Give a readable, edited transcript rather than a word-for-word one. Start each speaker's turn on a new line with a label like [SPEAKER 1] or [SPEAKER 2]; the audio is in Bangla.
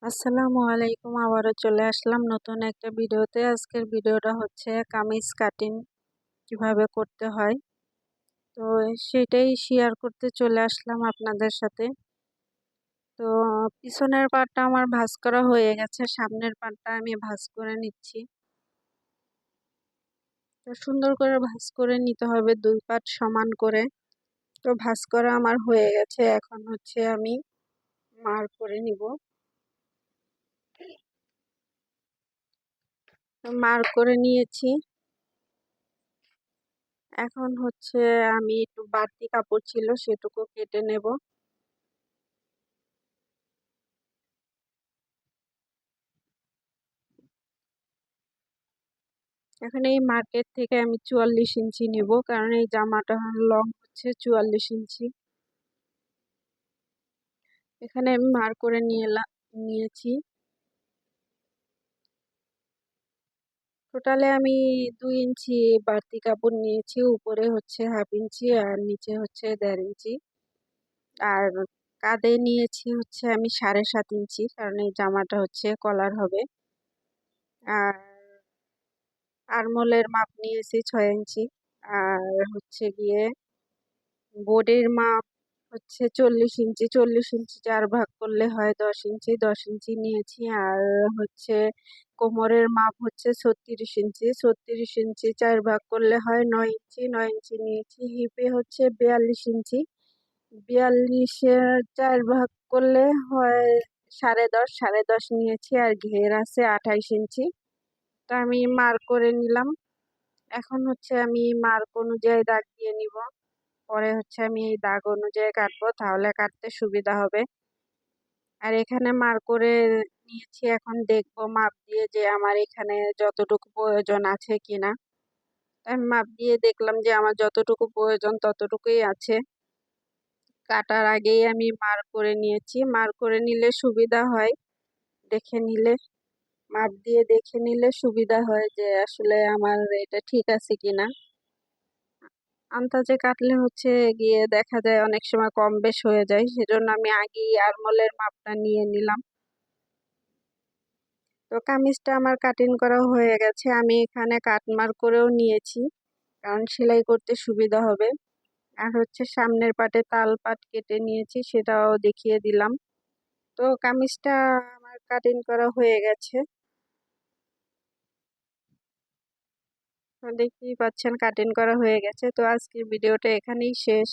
[SPEAKER 1] আসসালামু আলাইকুম। আবারও চলে আসলাম নতুন একটা ভিডিওতে। আজকের ভিডিওটা হচ্ছে কামিজ কাটিং কিভাবে করতে হয়, তো সেটাই শেয়ার করতে চলে আসলাম আপনাদের সাথে। তো পিছনের পাটটা আমার ভাঁজ করা হয়ে গেছে, সামনের পাটটা আমি ভাঁজ করে নিচ্ছি। তো সুন্দর করে ভাঁজ করে নিতে হবে, দুই পাট সমান করে। তো ভাঁজ করা আমার হয়ে গেছে, এখন হচ্ছে আমি মার করে নিব। তো মার করে নিয়েছি। এখন হচ্ছে আমি একটু বাড়তি কাপড় ছিল সেটুকু কেটে নেব। এখন এই মার্কেট থেকে আমি 44 ইঞ্চি নিব, কারণ এই জামাটা লং হচ্ছে 44 ইঞ্চি। এখানে আমি মার করে নিয়েছি। টোটালে আমি 2 ইঞ্চি বাড়তি কাপড় নিয়েছি, উপরে হচ্ছে হাফ ইঞ্চি আর নিচে হচ্ছে 1.5 ইঞ্চি। আর কাঁধে নিয়েছি হচ্ছে আমি 7.5 ইঞ্চি, কারণ এই জামাটা হচ্ছে কলার হবে। আর আরমোলের মাপ নিয়েছি 6 ইঞ্চি। আর হচ্ছে গিয়ে বোর্ডের মাপ হচ্ছে 40 ইঞ্চি। 40 ইঞ্চি 4 ভাগ করলে হয় 10 ইঞ্চি। 10 ইঞ্চি নিয়েছি। আর হচ্ছে কোমরের মাপ হচ্ছে 36 ইঞ্চি। 36 ইঞ্চি 4 ভাগ করলে হয় 9 ইঞ্চি। 9 ইঞ্চি নিয়েছি। হিপে হচ্ছে 42 ইঞ্চি। 42-এর 4 ভাগ করলে হয় 10.5। 10.5 নিয়েছি। আর ঘের আছে 28 ইঞ্চি। তো আমি মার্ক করে নিলাম। এখন হচ্ছে আমি মার্ক অনুযায়ী দাগ দিয়ে নিব। পরে হচ্ছে আমি এই দাগ অনুযায়ী কাটবো, তাহলে কাটতে সুবিধা হবে। আর এখানে মার্ক করে নিয়েছি, এখন দেখবো মাপ দিয়ে যে আমার এখানে যতটুকু প্রয়োজন আছে কিনা। আমি মাপ দিয়ে দেখলাম যে আমার যতটুকু প্রয়োজন ততটুকুই আছে। কাটার আগেই আমি মার্ক করে নিয়েছি। মার্ক করে নিলে সুবিধা হয়, দেখে নিলে, মাপ দিয়ে দেখে নিলে সুবিধা হয় যে আসলে আমার এটা ঠিক আছে কিনা। আন্দাজে কাটলে হচ্ছে গিয়ে দেখা যায় অনেক সময় কম বেশ হয়ে যায়, সেজন্য আমি আগেই আরমোলের মাপটা নিয়ে নিলাম। তো কামিজটা আমার কাটিং করা হয়ে গেছে। আমি এখানে কাটমার্ক করেও নিয়েছি, কারণ সেলাই করতে সুবিধা হবে। আর হচ্ছে সামনের পাটে তাল পাট কেটে নিয়েছি, সেটাও দেখিয়ে দিলাম। তো কামিজটা আমার কাটিং করা হয়ে গেছে। তো দেখতেই পাচ্ছেন কাটিং করা হয়ে গেছে। তো আজকের ভিডিওটা এখানেই শেষ।